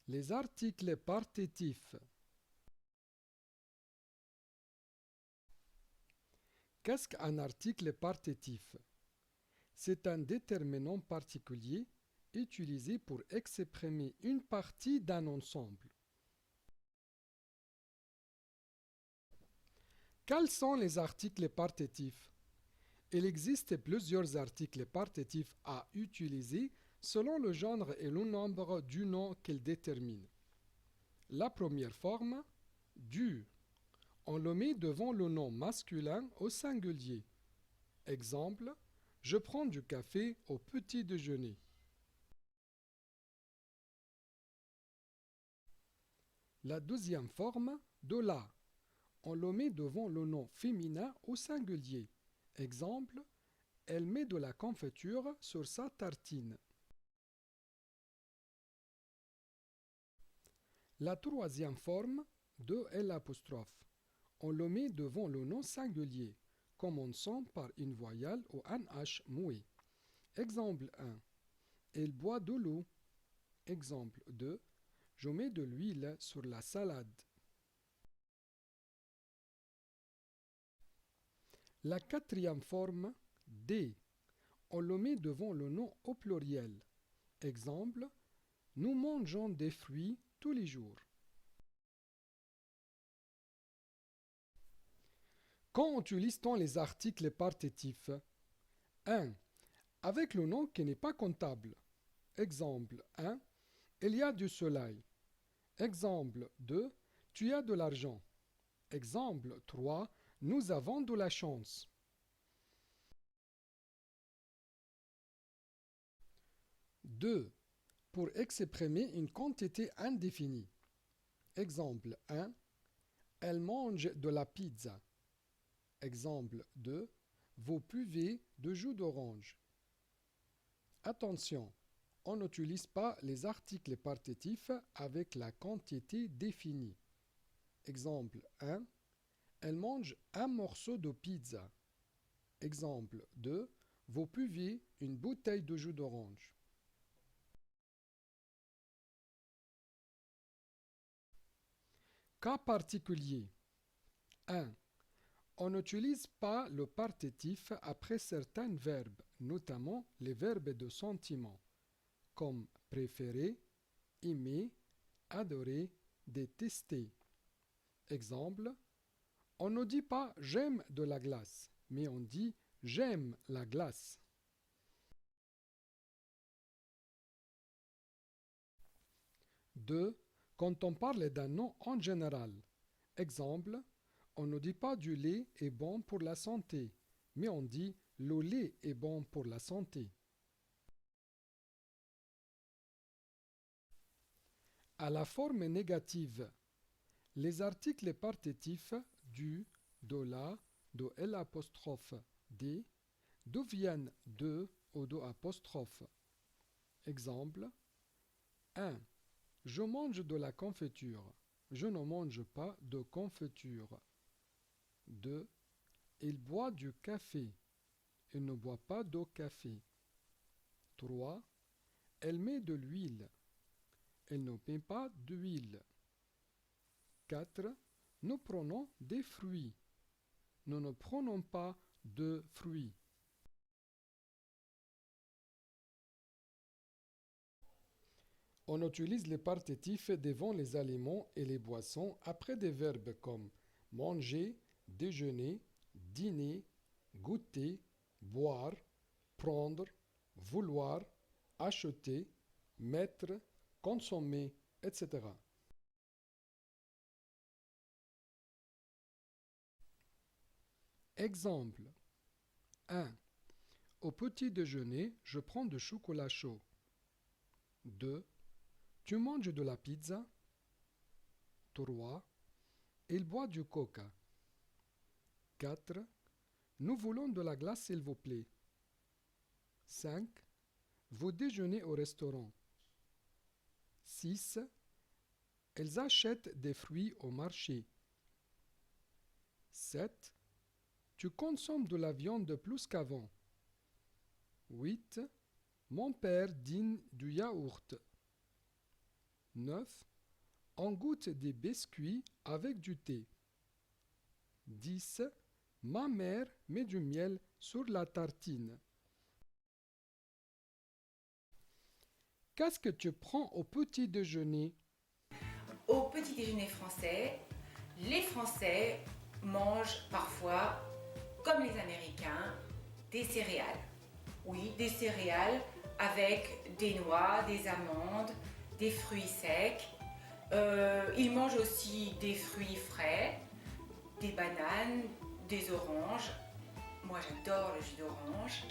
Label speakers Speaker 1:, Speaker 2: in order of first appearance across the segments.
Speaker 1: Les articles partitifs. Qu'est-ce qu'un article partitif? C'est un déterminant particulier utilisé pour exprimer une partie d'un ensemble. Quels sont les articles partitifs? Il existe plusieurs articles partitifs à utiliser selon le genre et le nombre du nom qu'ils déterminent. La première forme, du. On le met devant le nom masculin au singulier. Exemple, je prends du café au petit déjeuner. La deuxième forme, de la. On le met devant le nom féminin au singulier. Exemple, elle met de la confiture sur sa tartine. La troisième forme, de l'apostrophe. On le met devant le nom singulier, commençant par une voyelle ou un H muet. Exemple 1. Elle boit de l'eau. Exemple 2. Je mets de l'huile sur la salade. La quatrième forme, des. On le met devant le nom au pluriel. Exemple, nous mangeons des fruits tous les jours. Quand utilise-t-on les articles partitifs? 1. Avec le nom qui n'est pas comptable. Exemple 1. Il y a du soleil. Exemple 2. Tu as de l'argent. Exemple 3. Nous avons de la chance. 2. Pour exprimer une quantité indéfinie. Exemple 1. Elle mange de la pizza. Exemple 2. Vous buvez de jus d'orange. Attention, on n'utilise pas les articles partitifs avec la quantité définie. Exemple 1. Elle mange un morceau de pizza. Exemple 2. Vous buvez une bouteille de jus d'orange. Cas particulier. 1. On n'utilise pas le partitif après certains verbes, notamment les verbes de sentiment, comme préférer, aimer, adorer, détester. Exemple, on ne dit pas j'aime de la glace, mais on dit j'aime la glace. 2. Quand on parle d'un nom en général. Exemple, on ne dit pas du lait est bon pour la santé, mais on dit le lait est bon pour la santé. À la forme négative, les articles partitifs du, de la, de l'apostrophe des deviennent de ou de apostrophe. Exemple 1. Je mange de la confiture. Je ne mange pas de confiture. 2. Il boit du café. Il ne boit pas de café. 3. Elle met de l'huile. Elle ne met pas d'huile. 4. Nous prenons des fruits. Nous ne prenons pas de fruits. On utilise les partitifs devant les aliments et les boissons après des verbes comme manger, déjeuner, dîner, goûter, boire, prendre, vouloir, acheter, mettre, consommer, etc. Exemple 1. Au petit déjeuner, je prends du chocolat chaud. 2. Tu manges de la pizza. 3. Il boit du coca. 4. Nous voulons de la glace, s'il vous plaît. 5. Vous déjeunez au restaurant. 6. Elles achètent des fruits au marché. 7. Tu consommes de la viande plus qu'avant. 8. Mon père dîne du yaourt. 9. On goûte des biscuits avec du thé. 10. Ma mère met du miel sur la tartine. Qu'est-ce que tu prends au petit déjeuner?
Speaker 2: Au petit déjeuner français, les Français mangent parfois, comme les Américains, des céréales. Oui, des céréales avec des noix, des amandes, des fruits secs. Ils mangent aussi des fruits frais, des bananes, des oranges. Moi, j'adore le jus d'orange,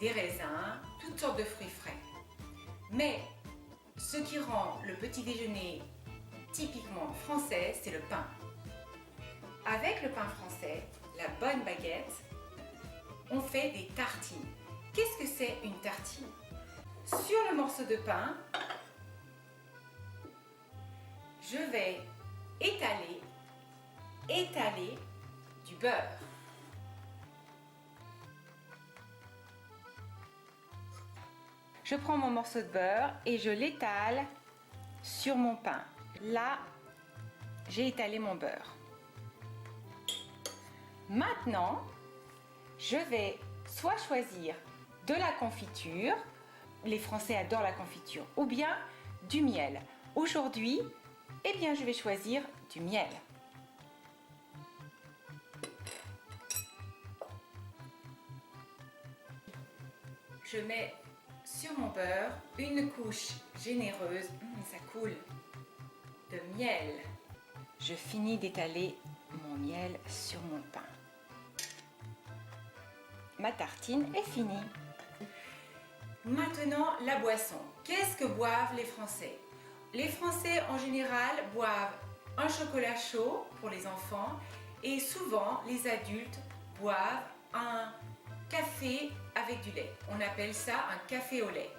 Speaker 2: des raisins, toutes sortes de fruits frais. Mais ce qui rend le petit déjeuner typiquement français, c'est le pain. Avec le pain français, la bonne baguette, on fait des tartines. Qu'est-ce que c'est une tartine? Sur le morceau de pain, je vais étaler du beurre. Je prends mon morceau de beurre et je l'étale sur mon pain. Là, j'ai étalé mon beurre. Maintenant, je vais soit choisir de la confiture, les Français adorent la confiture, ou bien du miel. Aujourd'hui, eh bien, je vais choisir du miel. Je mets sur mon beurre une couche généreuse, ça coule, de miel. Je finis d'étaler mon miel sur mon pain. Ma tartine est finie. Maintenant, la boisson. Qu'est-ce que boivent les Français? Les Français, en général, boivent un chocolat chaud pour les enfants et souvent, les adultes boivent un café avec du lait. On appelle ça un café au lait.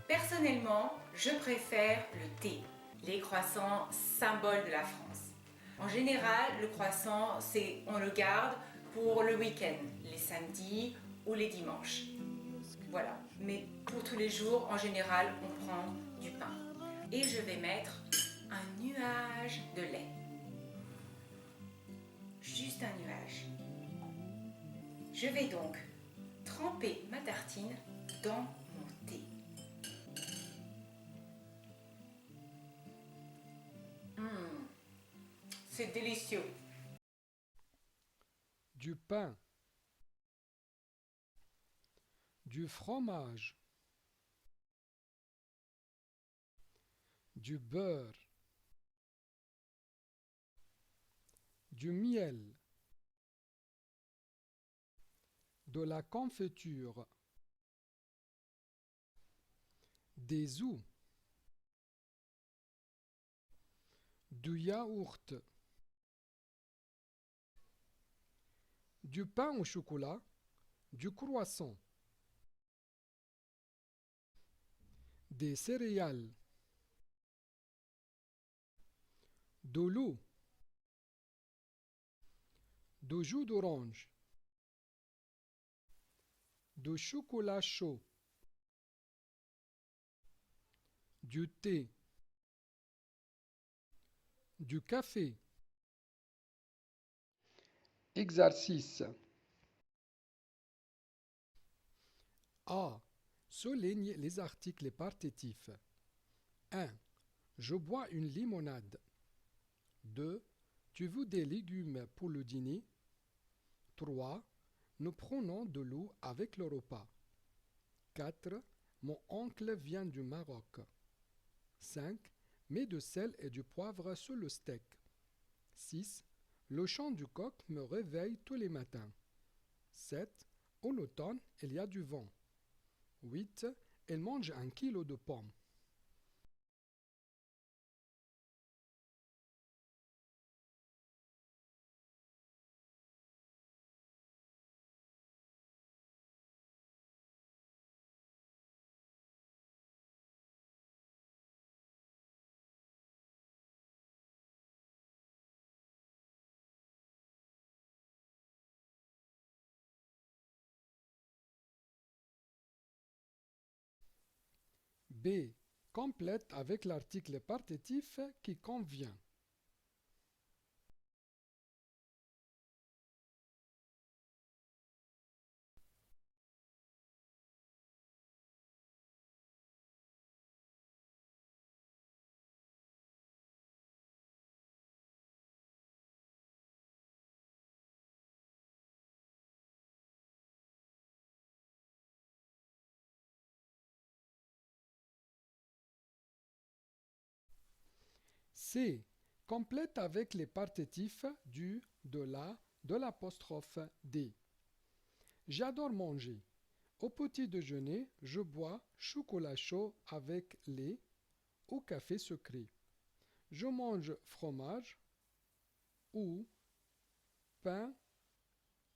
Speaker 2: Personnellement, je préfère le thé. Les croissants, symbole de la France. En général, le croissant, on le garde pour le week-end, les samedis ou les dimanches. Voilà, mais pour tous les jours, en général, on prend du pain. Et je vais mettre un nuage de lait. Juste un nuage. Je vais donc tremper ma tartine dans mon thé. C'est délicieux.
Speaker 1: Du pain, du fromage, du beurre, du miel, de la confiture, des œufs, du yaourt, du pain au chocolat, du croissant, des céréales, de l'eau, de jus d'orange, de chocolat chaud, du thé, du café. Exercice A. Souligne les articles partitifs. 1. Je bois une limonade. 2. Tu veux des légumes pour le dîner. 3. Nous prenons de l'eau avec le repas. 4. Mon oncle vient du Maroc. 5. Mets du sel et du poivre sur le steak. 6. Le chant du coq me réveille tous les matins. 7. En automne, il y a du vent. 8. Elle mange 1 kilo de pommes. B. complète avec l'article partitif qui convient. C. Complète avec les partitifs du, de la, de l'apostrophe D. J'adore manger. Au petit déjeuner, je bois chocolat chaud avec lait ou café sucré. Je mange fromage ou pain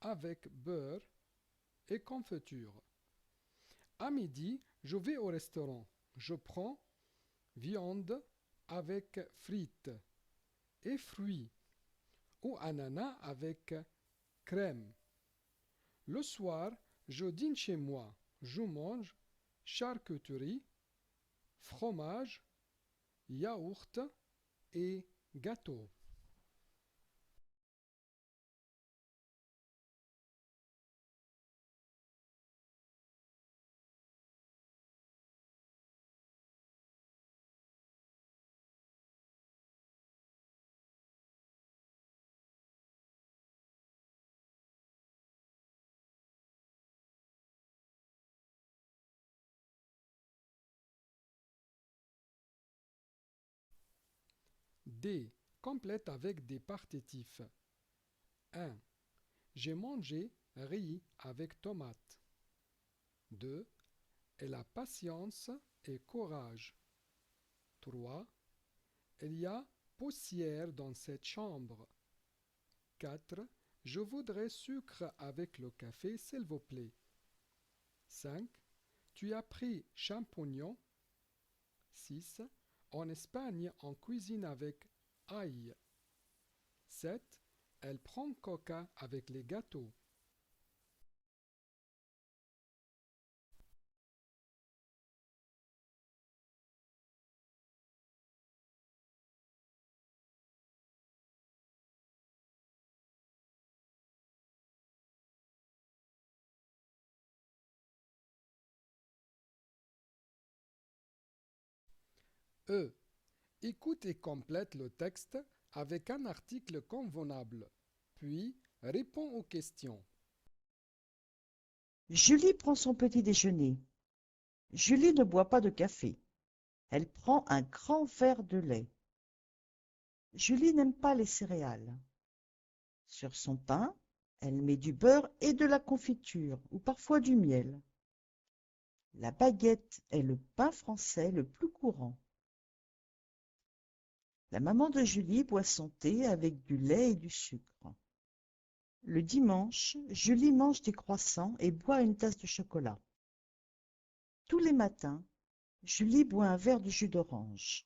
Speaker 1: avec beurre et confiture. À midi, je vais au restaurant. Je prends viande avec frites et fruits ou ananas avec crème. Le soir, je dîne chez moi. Je mange charcuterie, fromage, yaourt et gâteau. D. Complète avec des partitifs. 1. J'ai mangé riz avec tomate. 2. Elle a patience et courage. 3. Il y a poussière dans cette chambre. 4. Je voudrais sucre avec le café, s'il vous plaît. 5. Tu as pris champignon. 6. En Espagne, on cuisine avec ail. 7. Elle prend coca avec les gâteaux. E. Écoute et complète le texte avec un article convenable, puis réponds aux questions.
Speaker 3: Julie prend son petit déjeuner. Julie ne boit pas de café. Elle prend un grand verre de lait. Julie n'aime pas les céréales. Sur son pain, elle met du beurre et de la confiture, ou parfois du miel. La baguette est le pain français le plus courant. La maman de Julie boit son thé avec du lait et du sucre. Le dimanche, Julie mange des croissants et boit une tasse de chocolat. Tous les matins, Julie boit un verre de jus d'orange.